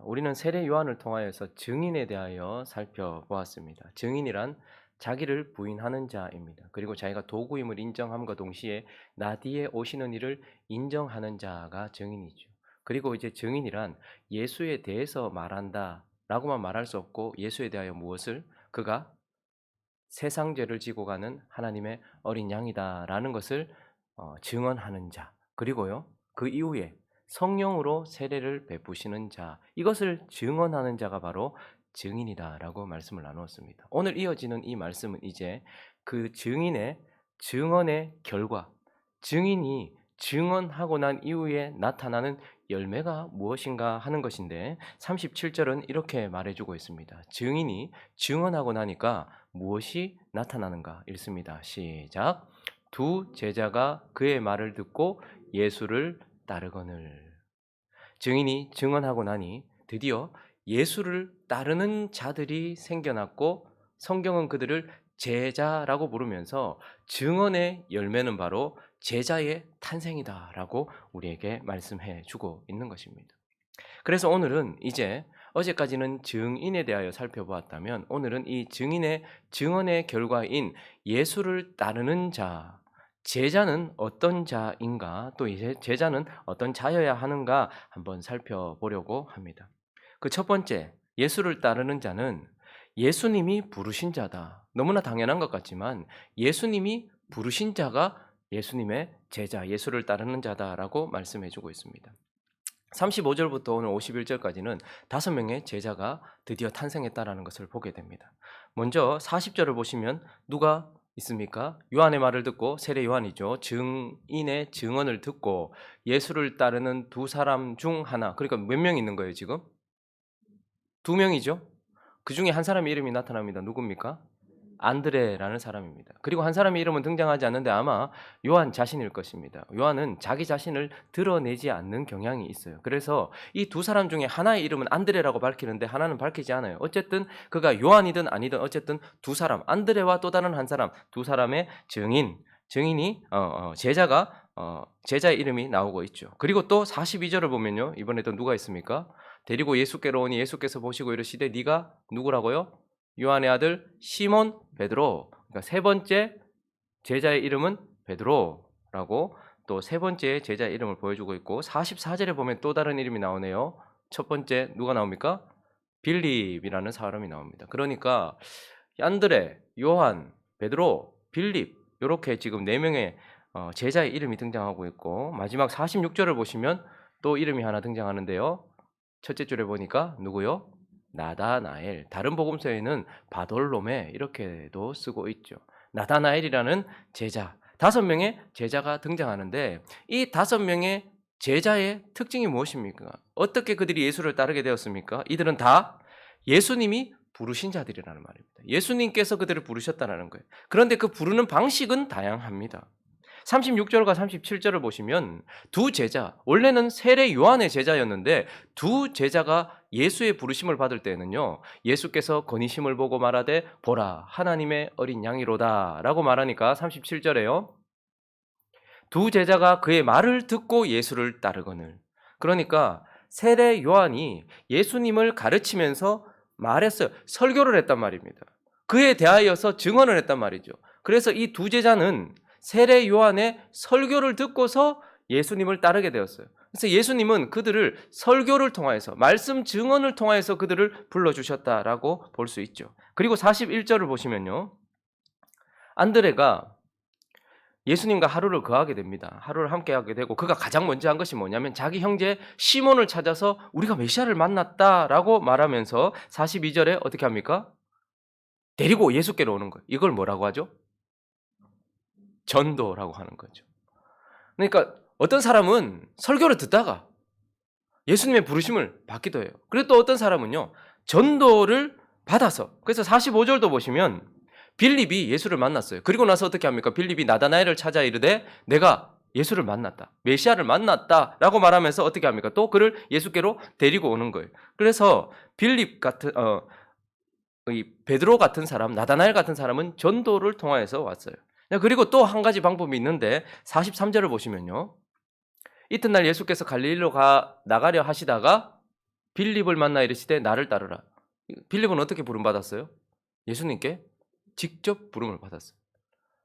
우리는 세례 요한을 통하여서 증인에 대하여 살펴보았습니다. 증인이란 자기를 부인하는 자입니다. 그리고 자기가 도구임을 인정함과 동시에 나 뒤에 오시는 이를 인정하는 자가 증인이죠. 그리고 이제 증인이란 예수에 대해서 말한다라고만 말할 수 없고 예수에 대하여 무엇을 그가 세상 죄를 지고 가는 하나님의 어린 양이다라는 것을 증언하는 자. 그리고요. 그 이후에 성령으로 세례를 베푸시는 자. 이것을 증언하는 자가 바로 증인이다라고 말씀을 나누었습니다. 오늘 이어지는 이 말씀은 이제 그 증인의 증언의 결과, 증인이 증언하고 난 이후에 나타나는 열매가 무엇인가 하는 것인데 37절은 이렇게 말해주고 있습니다. 증인이 증언하고 나니까 무엇이 나타나는가 읽습니다. 시작. 두 제자가 그의 말을 듣고 예수를 따르거늘. 증인이 증언하고 나니 드디어 예수를 따르는 자들이 생겨났고 성경은 그들을 제자라고 부르면서 증언의 열매는 바로 제자의 탄생이다라고 우리에게 말씀해 주고 있는 것입니다. 그래서 오늘은 이제 어제까지는 증인에 대하여 살펴보았다면 오늘은 이 증인의 증언의 결과인 예수를 따르는 자, 제자는 어떤 자인가, 또 이제 제자는 어떤 자여야 하는가 한번 살펴보려고 합니다. 그 첫 번째, 예수를 따르는 자는 예수님이 부르신 자다. 너무나 당연한 것 같지만 예수님이 부르신 자가 예수님의 제자, 예수를 따르는 자다라고 말씀해 주고 있습니다. 35절부터 오늘 51절까지는 5명의 제자가 드디어 탄생했다라는 것을 보게 됩니다. 먼저 40절을 보시면 누가 있습니까? 요한의 말을 듣고, 세례 요한이죠. 증인의 증언을 듣고 예수를 따르는 두 사람 중 하나. 그러니까 몇 명 있는 거예요, 지금? 2명이죠. 그 중에 한 사람의 이름이 나타납니다. 누굽니까? 안드레라는 사람입니다. 그리고 한 사람의 이름은 등장하지 않는데 아마 요한 자신일 것입니다. 요한은 자기 자신을 드러내지 않는 경향이 있어요. 그래서 이 두 사람 중에 하나의 이름은 안드레라고 밝히는데 하나는 밝히지 않아요. 어쨌든 그가 요한이든 아니든 어쨌든 두 사람, 안드레와 또 다른 한 사람, 두 사람의 증인이 제자가 제자의 이름이 나오고 있죠. 그리고 또 42절을 보면요. 이번에도 누가 있습니까? 데리고 예수께로 오니 예수께서 보시고 이르시되 네가 누구라고요? 요한의 아들 시몬 베드로. 그러니까 세 번째 제자의 이름은 베드로라고 또 세 번째 제자의 이름을 보여주고 있고 44절에 보면 또 다른 이름이 나오네요. 첫 번째 누가 나옵니까? 빌립이라는 사람이 나옵니다. 그러니까 안드레, 요한, 베드로, 빌립 이렇게 지금 4명의 제자의 이름이 등장하고 있고 마지막 46절을 보시면 또 이름이 하나 등장하는데요. 첫째 줄에 보니까 누구요? 나다나엘. 다른 복음서에는 바돌로메 이렇게도 쓰고 있죠. 나다나엘이라는 제자, 5명의 제자가 등장하는데 이 5명의 제자의 특징이 무엇입니까? 어떻게 그들이 예수를 따르게 되었습니까? 이들은 다 예수님이 부르신 자들이라는 말입니다. 예수님께서 그들을 부르셨다는 거예요. 그런데 그 부르는 방식은 다양합니다. 36절과 37절을 보시면 두 제자, 원래는 세례 요한의 제자였는데 두 제자가 예수의 부르심을 받을 때에는요, 예수께서 건의심을 보고 말하되 보라 하나님의 어린 양이로다 라고 말하니까 37절에요, 두 제자가 그의 말을 듣고 예수를 따르거늘. 그러니까 세례 요한이 예수님을 가르치면서 말했어요. 설교를 했단 말입니다. 그에 대하여서 증언을 했단 말이죠. 그래서 이 두 제자는 세례 요한의 설교를 듣고서 예수님을 따르게 되었어요. 그래서 예수님은 그들을 설교를 통하여서 말씀 증언을 통하여서 그들을 불러주셨다라고 볼 수 있죠. 그리고 41절을 보시면요, 안드레가 예수님과 하루를 거하게 됩니다. 하루를 함께 하게 되고 그가 가장 먼저 한 것이 뭐냐면 자기 형제 시몬을 찾아서 우리가 메시아를 만났다라고 말하면서 42절에 어떻게 합니까? 데리고 예수께로 오는 거예요. 이걸 뭐라고 하죠? 전도라고 하는 거죠. 그러니까 어떤 사람은 설교를 듣다가 예수님의 부르심을 받기도 해요. 그리고 또 어떤 사람은요, 전도를 받아서, 그래서 45절도 보시면 빌립이 예수를 만났어요. 그리고 나서 어떻게 합니까? 빌립이 나다나엘을 찾아 이르되 내가 예수를 만났다, 메시아를 만났다라고 말하면서 어떻게 합니까? 또 그를 예수께로 데리고 오는 거예요. 그래서 빌립 같은 이 베드로 같은 사람, 나다나엘 같은 사람은 전도를 통하여서 왔어요. 그리고 또 한 가지 방법이 있는데 43절을 보시면요, 이튿날 예수께서 갈릴리로 나가려 하시다가 빌립을 만나 이르시되 나를 따르라. 빌립은 어떻게 부름받았어요? 예수님께 직접 부름을 받았어요.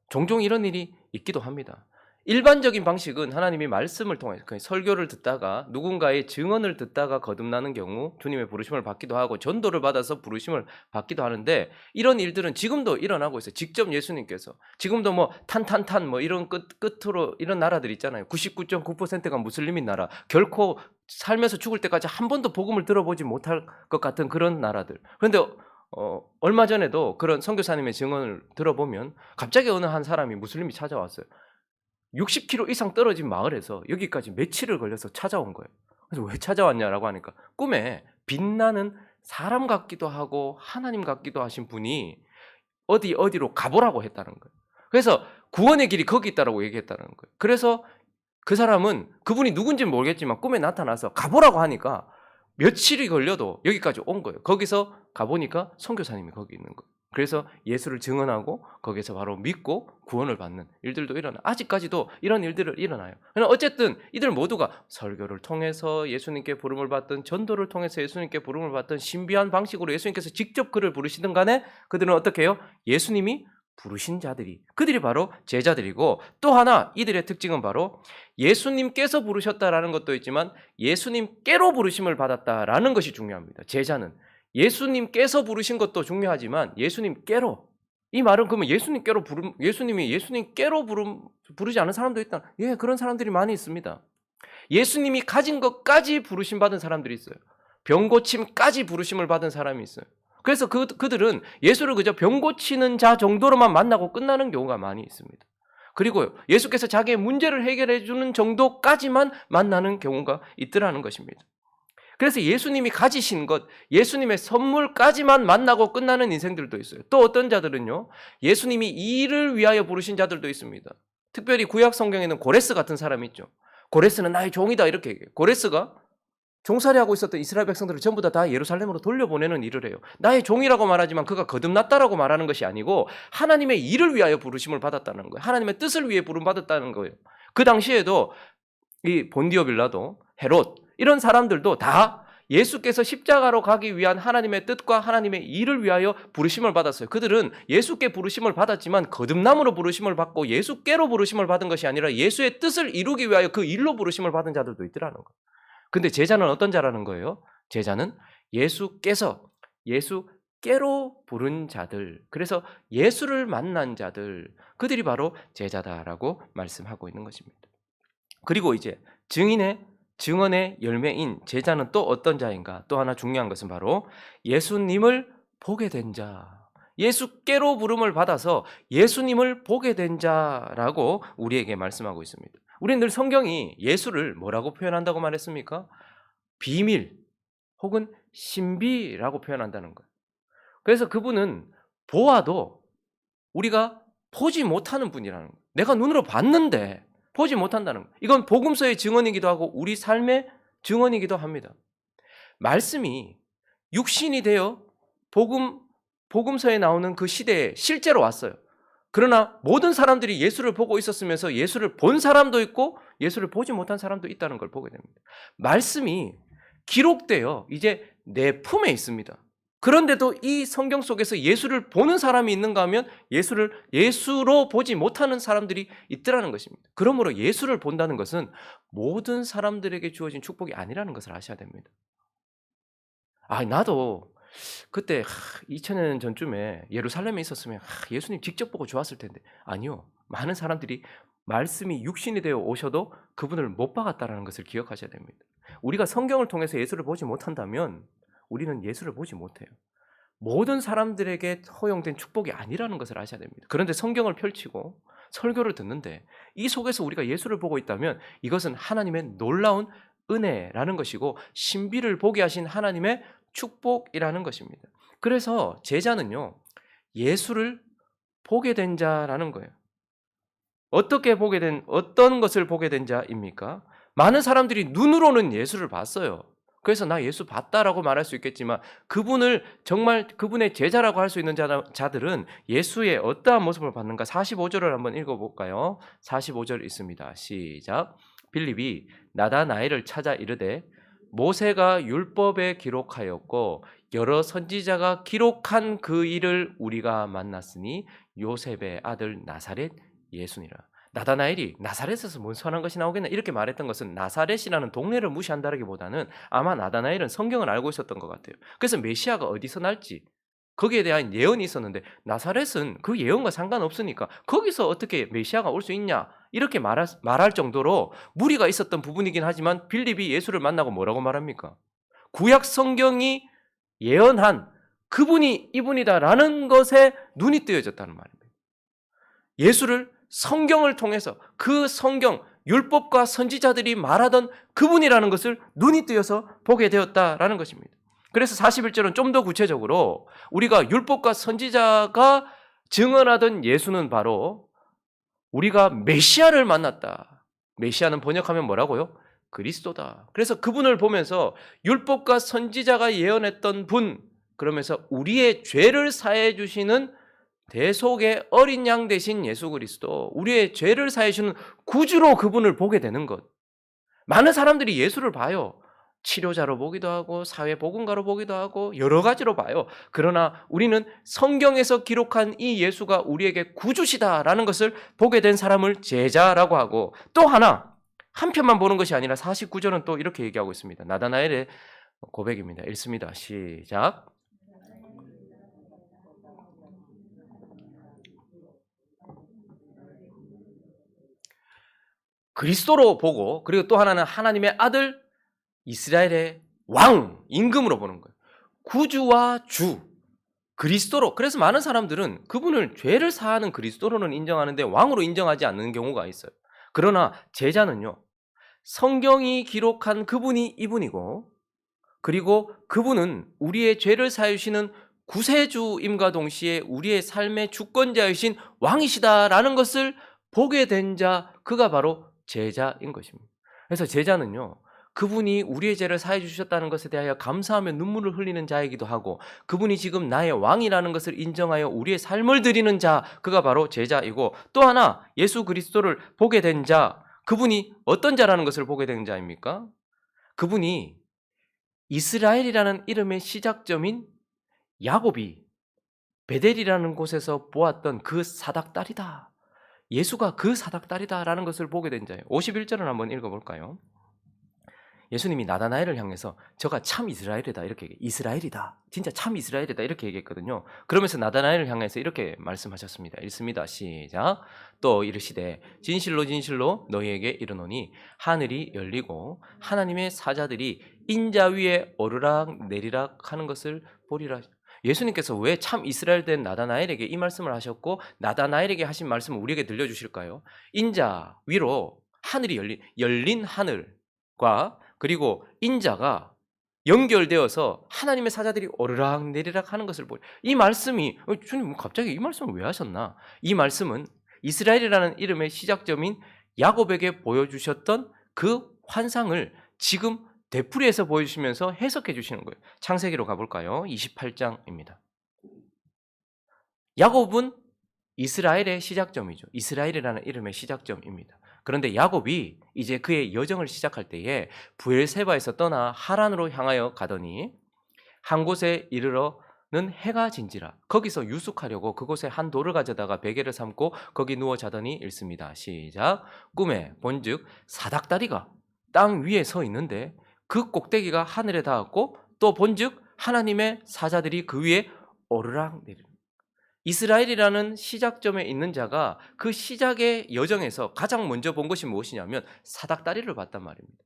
종종 이런 일이 있기도 합니다. 일반적인 방식은 하나님이 말씀을 통해 설교를 듣다가 누군가의 증언을 듣다가 거듭나는 경우 주님의 부르심을 받기도 하고 전도를 받아서 부르심을 받기도 하는데 이런 일들은 지금도 일어나고 있어요. 직접 예수님께서 지금도 뭐 탄탄탄 뭐 이런 끝으로 이런 나라들 있잖아요. 99.9%가 무슬림인 나라, 결코 살면서 죽을 때까지 한 번도 복음을 들어보지 못할 것 같은 그런 나라들. 그런데 얼마 전에도 그런 선교사님의 증언을 들어보면 갑자기 어느 한 사람이 무슬림이 찾아왔어요. 60km 이상 떨어진 마을에서 여기까지 며칠을 걸려서 찾아온 거예요. 그래서 왜 찾아왔냐라고 하니까 꿈에 빛나는 사람 같기도 하고 하나님 같기도 하신 분이 어디로 가보라고 했다는 거예요. 그래서 구원의 길이 거기 있다라고 얘기했다는 거예요. 그래서 그 사람은 그분이 누군지는 모르겠지만 꿈에 나타나서 가보라고 하니까 며칠이 걸려도 여기까지 온 거예요. 거기서 가보니까 선교사님이 거기 있는 거예요. 그래서 예수를 증언하고 거기서 바로 믿고 구원을 받는 일들도 일어나. 아직까지도 이런 일들을 일어나요. 그러나 어쨌든 이들 모두가 설교를 통해서 예수님께 부름을 받든 전도를 통해서 예수님께 부름을 받든 신비한 방식으로 예수님께서 직접 그를 부르시든 간에 그들은 어떻게 해요? 예수님이 부르신 자들이, 그들이 바로 제자들이고, 또 하나 이들의 특징은 바로 예수님께서 부르셨다라는 것도 있지만 예수님께로 부르심을 받았다라는 것이 중요합니다. 제자는 예수님께서 부르신 것도 중요하지만 예수님께로, 이 말은 그러면 예수님이 예수님께로 부르지 않은 사람도 있다. 예, 그런 사람들이 많이 있습니다. 예수님이 가진 것까지 부르심 받은 사람들이 있어요. 병 고침까지 부르심을 받은 사람이 있어요. 그래서 그들은 예수를 그저 병 고치는 자 정도로만 만나고 끝나는 경우가 많이 있습니다. 그리고 예수께서 자기의 문제를 해결해 주는 정도까지만 만나는 경우가 있더라는 것입니다. 그래서 예수님이 가지신 것, 예수님의 선물까지만 만나고 끝나는 인생들도 있어요. 또 어떤 자들은요, 예수님이 이 일을 위하여 부르신 자들도 있습니다. 특별히 구약 성경에는 고레스 같은 사람이 있죠. 고레스는 나의 종이다 이렇게 얘기해요. 고레스가 종살이하고 있었던 이스라엘 백성들을 전부 다 예루살렘으로 돌려보내는 일을 해요. 나의 종이라고 말하지만 그가 거듭났다라고 말하는 것이 아니고 하나님의 일을 위하여 부르심을 받았다는 거예요. 하나님의 뜻을 위해 부름받았다는 거예요. 그 당시에도 이 본디오 빌라도, 헤롯 이런 사람들도 다 예수께서 십자가로 가기 위한 하나님의 뜻과 하나님의 일을 위하여 부르심을 받았어요. 그들은 예수께 부르심을 받았지만 거듭남으로 부르심을 받고 예수께로 부르심을 받은 것이 아니라 예수의 뜻을 이루기 위하여 그 일로 부르심을 받은 자들도 있더라는 거예요. 근데 제자는 어떤 자라는 거예요? 제자는 예수께로 부른 자들, 그래서 예수를 만난 자들, 그들이 바로 제자다라고 말씀하고 있는 것입니다. 그리고 이제 증언의 열매인 제자는 또 어떤 자인가? 또 하나 중요한 것은 바로 예수님을 보게 된 자, 예수께로 부름을 받아서 예수님을 보게 된 자라고 우리에게 말씀하고 있습니다. 우리는 늘 성경이 예수를 뭐라고 표현한다고 말했습니까? 비밀 혹은 신비라고 표현한다는 거예요. 그래서 그분은 보아도 우리가 보지 못하는 분이라는 거예요. 내가 눈으로 봤는데 보지 못한다는 거예요. 이건 복음서의 증언이기도 하고 우리 삶의 증언이기도 합니다. 말씀이 육신이 되어 복음서에 나오는 그 시대에 실제로 왔어요. 그러나 모든 사람들이 예수를 보고 있었으면서 예수를 본 사람도 있고 예수를 보지 못한 사람도 있다는 걸 보게 됩니다. 말씀이 기록되어 이제 내 품에 있습니다. 그런데도 이 성경 속에서 예수를 보는 사람이 있는가 하면 예수로 보지 못하는 사람들이 있더라는 것입니다. 그러므로 예수를 본다는 것은 모든 사람들에게 주어진 축복이 아니라는 것을 아셔야 됩니다. 나도 그때 2000년 전쯤에 예루살렘에 있었으면 예수님 직접 보고 좋았을 텐데, 아니요. 많은 사람들이 말씀이 육신이 되어 오셔도 그분을 못 박았다는 것을 기억하셔야 됩니다. 우리가 성경을 통해서 예수를 보지 못한다면 우리는 예수를 보지 못해요. 모든 사람들에게 허용된 축복이 아니라는 것을 아셔야 됩니다. 그런데 성경을 펼치고 설교를 듣는데 이 속에서 우리가 예수를 보고 있다면 이것은 하나님의 놀라운 은혜라는 것이고 신비를 보게 하신 하나님의 축복이라는 것입니다. 그래서 제자는요, 예수를 보게 된 자라는 거예요. 어떤 것을 보게 된 자입니까? 많은 사람들이 눈으로는 예수를 봤어요. 그래서 나 예수 봤다라고 말할 수 있겠지만 정말 그분의 제자라고 할 수 있는 자들은 예수의 어떠한 모습을 봤는가? 45절을 한번 읽어볼까요? 45절 있습니다. 시작. 빌립이 나다나엘을 찾아 이르되 모세가 율법에 기록하였고 여러 선지자가 기록한 그 일을 우리가 만났으니 요셉의 아들 나사렛 예수니라. 나다나엘이 나사렛에서 뭔 선한 것이 나오겠나 이렇게 말했던 것은 나사렛이라는 동네를 무시한다기보다는 아마 나다나엘은 성경을 알고 있었던 것 같아요. 그래서 메시아가 어디서 날지 거기에 대한 예언이 있었는데 나사렛은 그 예언과 상관없으니까 거기서 어떻게 메시아가 올 수 있냐 이렇게 말할 정도로 무리가 있었던 부분이긴 하지만 빌립이 예수를 만나고 뭐라고 말합니까? 구약 성경이 예언한 그분이 이분이다라는 것에 눈이 뜨여졌다는 말입니다. 예수를 성경을 통해서 그 성경 율법과 선지자들이 말하던 그분이라는 것을 눈이 뜨여서 보게 되었다라는 것입니다. 그래서 41절은 좀 더 구체적으로 우리가 율법과 선지자가 증언하던 예수는 바로 우리가 메시아를 만났다. 메시아는 번역하면 뭐라고요? 그리스도다. 그래서 그분을 보면서 율법과 선지자가 예언했던 분, 그러면서 우리의 죄를 사해 주시는 대속의 어린 양 되신 예수 그리스도, 우리의 죄를 사해 주는 구주로 그분을 보게 되는 것. 많은 사람들이 예수를 봐요. 치료자로 보기도 하고 사회복음가로 보기도 하고 여러 가지로 봐요. 그러나 우리는 성경에서 기록한 이 예수가 우리에게 구주시다라는 것을 보게 된 사람을 제자라고 하고, 또 하나 한편만 보는 것이 아니라 49절은 또 이렇게 얘기하고 있습니다. 나다나엘의 고백입니다. 읽습니다. 시작. 그리스도로 보고, 그리고 또 하나는 하나님의 아들 이스라엘의 왕, 임금으로 보는 거예요. 구주와 주, 그리스도로. 그래서 많은 사람들은 그분을 죄를 사하는 그리스도로는 인정하는데 왕으로 인정하지 않는 경우가 있어요. 그러나 제자는요, 성경이 기록한 그분이 이분이고, 그리고 그분은 우리의 죄를 사해 주시는 구세주임과 동시에 우리의 삶의 주권자이신 왕이시다라는 것을 보게 된 자, 그가 바로 제자인 것입니다. 그래서 제자는요, 그분이 우리의 죄를 사해 주셨다는 것에 대하여 감사하며 눈물을 흘리는 자이기도 하고, 그분이 지금 나의 왕이라는 것을 인정하여 우리의 삶을 드리는 자, 그가 바로 제자이고, 또 하나 예수 그리스도를 보게 된 자, 그분이 어떤 자라는 것을 보게 된 자입니까? 그분이 이스라엘이라는 이름의 시작점인 야곱이 베델이라는 곳에서 보았던 그 사닥다리다. 예수가 그 사닥다리다라는 것을 보게 된 자예요. 51절을 한번 읽어볼까요? 예수님이 나다나엘을 향해서 저가 참 이스라엘이다 이렇게 이스라엘이다 진짜 참 이스라엘이다 이렇게 얘기했거든요. 그러면서 나다나엘을 향해서 이렇게 말씀하셨습니다. 읽습니다. 시작. 또 이르시되 진실로 진실로 너희에게 이르노니 하늘이 열리고 하나님의 사자들이 인자 위에 오르락 내리락 하는 것을 보리라. 예수님께서 왜 참 이스라엘 된 나다나엘에게 이 말씀을 하셨고 나다나엘에게 하신 말씀을 우리에게 들려주실까요? 인자 위로 하늘이 열린 하늘과 그리고 인자가 연결되어서 하나님의 사자들이 오르락 내리락 하는 것을 보여. 이 말씀이 주님 갑자기 이 말씀을 왜 하셨나? 이 말씀은 이스라엘이라는 이름의 시작점인 야곱에게 보여주셨던 그 환상을 지금 되풀이해서 보여주시면서 해석해 주시는 거예요. 창세기로 가볼까요? 28장입니다. 야곱은 이스라엘의 시작점이죠. 이스라엘이라는 이름의 시작점입니다. 그런데 야곱이 이제 그의 여정을 시작할 때에 브엘세바에서 떠나 하란으로 향하여 가더니 한 곳에 이르러는 해가 진지라. 거기서 유숙하려고 그곳에 한 돌을 가져다가 베개를 삼고 거기 누워 자더니 읽습니다. 시작. 꿈에 본즉 사닥다리가 땅 위에 서 있는데 그 꼭대기가 하늘에 닿았고 또 본즉 하나님의 사자들이 그 위에 오르락 내리락. 이스라엘이라는 시작점에 있는 자가 그 시작의 여정에서 가장 먼저 본 것이 무엇이냐면 사닥다리를 봤단 말입니다.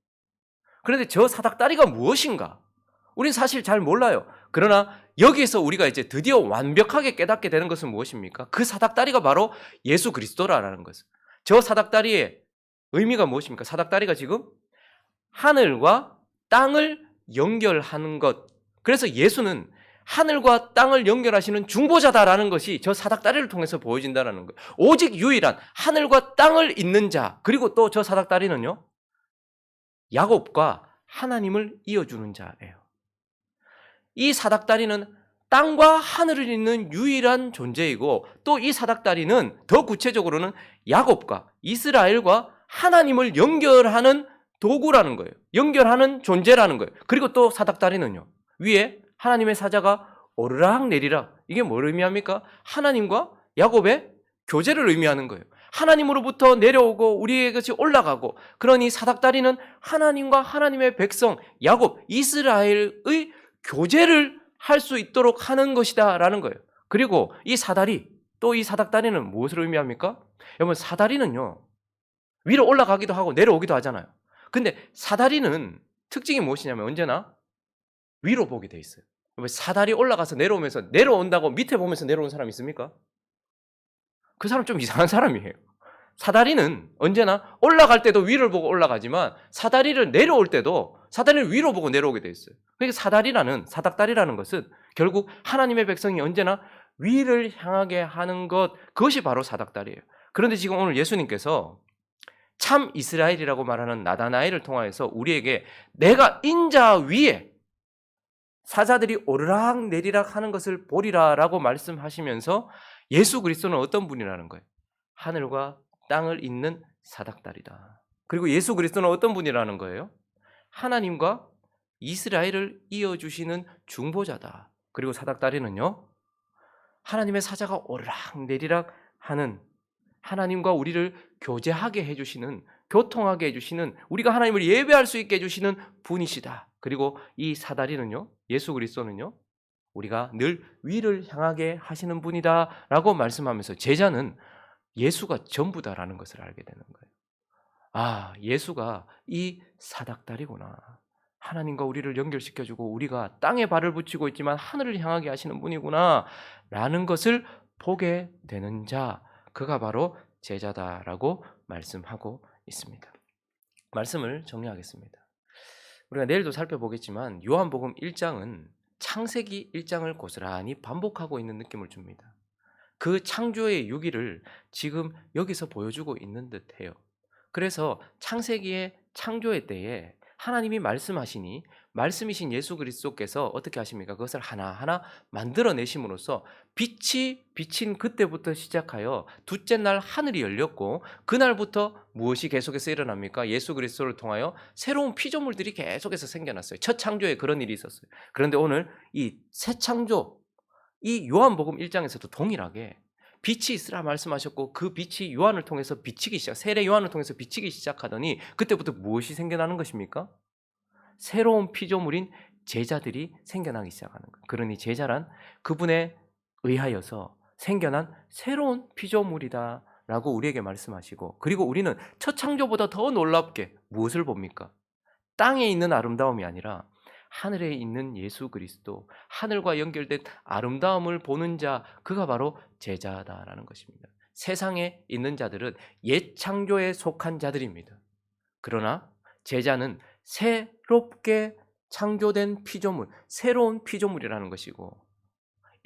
그런데 저 사닥다리가 무엇인가? 우린 사실 잘 몰라요. 그러나 여기에서 우리가 이제 드디어 완벽하게 깨닫게 되는 것은 무엇입니까? 그 사닥다리가 바로 예수 그리스도라는 것을. 저 사닥다리의 의미가 무엇입니까? 사닥다리가 지금 하늘과 땅을 연결하는 것. 그래서 예수는 하늘과 땅을 연결하시는 중보자다라는 것이 저 사닥다리를 통해서 보여진다는 거예요. 오직 유일한 하늘과 땅을 잇는 자, 그리고 또 저 사닥다리는요, 야곱과 하나님을 이어주는 자예요. 이 사닥다리는 땅과 하늘을 잇는 유일한 존재이고, 또 이 사닥다리는 더 구체적으로는 야곱과 이스라엘과 하나님을 연결하는 도구라는 거예요. 연결하는 존재라는 거예요. 그리고 또 사닥다리는요. 위에 하나님의 사자가 오르락 내리락. 이게 뭘 의미합니까? 하나님과 야곱의 교제를 의미하는 거예요. 하나님으로부터 내려오고 우리의 것이 올라가고, 그러니 사닥다리는 하나님과 하나님의 백성 야곱 이스라엘의 교제를 할 수 있도록 하는 것이다 라는 거예요. 그리고 이 사다리, 또 이 사닥다리는 무엇을 의미합니까? 여러분, 사다리는요 위로 올라가기도 하고 내려오기도 하잖아요. 근데 사다리는 특징이 무엇이냐면 언제나 위로 보게 돼 있어요. 사다리 올라가서 내려오면서, 내려온다고 밑에 보면서 내려오는 사람 있습니까? 그 사람 좀 이상한 사람이에요. 사다리는 언제나 올라갈 때도 위를 보고 올라가지만, 사다리를 내려올 때도 사다리를 위로 보고 내려오게 돼 있어요. 그러니까 사다리라는, 사닥다리라는 것은 결국 하나님의 백성이 언제나 위를 향하게 하는 것, 그것이 바로 사닥다리예요. 그런데 지금 오늘 예수님께서 참 이스라엘이라고 말하는 나다나엘을 통하여서 우리에게 내가 인자 위에 사자들이 오르락 내리락 하는 것을 보리라라고 말씀하시면서, 예수 그리스도는 어떤 분이라는 거예요? 하늘과 땅을 잇는 사닥다리다. 그리고 예수 그리스도는 어떤 분이라는 거예요? 하나님과 이스라엘을 이어주시는 중보자다. 그리고 사닥다리는요, 하나님의 사자가 오르락 내리락 하는, 하나님과 우리를 교제하게 해주시는, 교통하게 해주시는, 우리가 하나님을 예배할 수 있게 해주시는 분이시다. 그리고 이 사다리는요, 예수 그리스도는요, 우리가 늘 위를 향하게 하시는 분이다 라고 말씀하면서 제자는 예수가 전부다라는 것을 알게 되는 거예요. 아, 예수가 이 사닥다리구나. 하나님과 우리를 연결시켜주고 우리가 땅에 발을 붙이고 있지만 하늘을 향하게 하시는 분이구나 라는 것을 보게 되는 자, 그가 바로 제자다라고 말씀하고 있습니다. 말씀을 정리하겠습니다. 우리가 내일도 살펴보겠지만 요한복음 1장은 창세기 1장을 고스란히 반복하고 있는 느낌을 줍니다. 그 창조의 유기를 지금 여기서 보여주고 있는 듯해요. 그래서 창세기의 창조의 때에 하나님이 말씀하시니, 말씀이신 예수 그리스도께서 어떻게 하십니까? 그것을 하나하나 만들어내심으로써 빛이 비친 그때부터 시작하여 둘째 날 하늘이 열렸고, 그날부터 무엇이 계속해서 일어납니까? 예수 그리스도를 통하여 새로운 피조물들이 계속해서 생겨났어요. 첫 창조에 그런 일이 있었어요. 그런데 오늘 이 새 창조, 이 요한복음 1장에서도 동일하게 빛이 있으라 말씀하셨고, 그 빛이 요한을 통해서 비치기 시작, 세례 요한을 통해서 비치기 시작하더니 그때부터 무엇이 생겨나는 것입니까? 새로운 피조물인 제자들이 생겨나기 시작하는 거예요. 그러니 제자란 그분에 의하여서 생겨난 새로운 피조물이다 라고 우리에게 말씀하시고, 그리고 우리는 첫 창조보다 더 놀랍게 무엇을 봅니까? 땅에 있는 아름다움이 아니라 하늘에 있는 예수 그리스도, 하늘과 연결된 아름다움을 보는 자, 그가 바로 제자다라는 것입니다. 세상에 있는 자들은 옛 창조에 속한 자들입니다. 그러나 제자는 새롭게 창조된 피조물, 새로운 피조물이라는 것이고,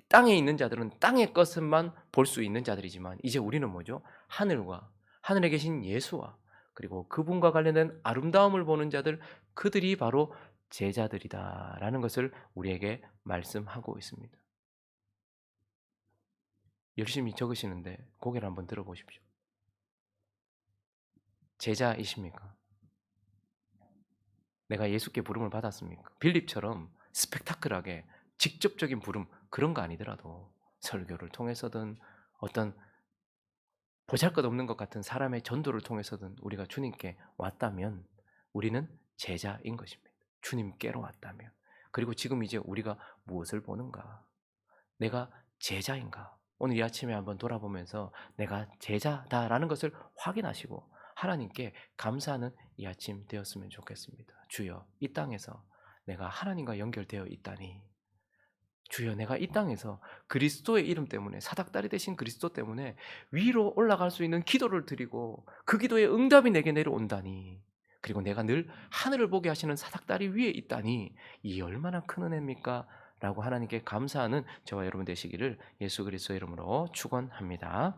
땅에 있는 자들은 땅의 것만 볼 수 있는 자들이지만, 이제 우리는 뭐죠? 하늘과, 하늘에 계신 예수와, 그리고 그분과 관련된 아름다움을 보는 자들, 그들이 바로 제자들이다라는 것을 우리에게 말씀하고 있습니다. 열심히 적으시는데 고개를 한번 들어보십시오. 제자이십니까? 내가 예수께 부름을 받았습니까? 빌립처럼 스펙타클하게 직접적인 부름, 그런 거 아니더라도 설교를 통해서든 어떤 보잘것없는 것 같은 사람의 전도를 통해서든 우리가 주님께 왔다면 우리는 제자인 것입니다. 주님께로 왔다면. 그리고 지금 이제 우리가 무엇을 보는가? 내가 제자인가? 오늘 이 아침에 한번 돌아보면서 내가 제자다라는 것을 확인하시고 하나님께 감사하는 이 아침 되었으면 좋겠습니다. 주여, 이 땅에서 내가 하나님과 연결되어 있다니, 주여, 내가 이 땅에서 그리스도의 이름 때문에, 사닥다리 되신 그리스도 때문에 위로 올라갈 수 있는 기도를 드리고 그 기도의 응답이 내게 내려온다니, 그리고 내가 늘 하늘을 보게 하시는 사닥다리 위에 있다니, 이 얼마나 큰 은혜입니까? 라고 하나님께 감사하는 저와 여러분 되시기를 예수 그리스도의 이름으로 축원합니다.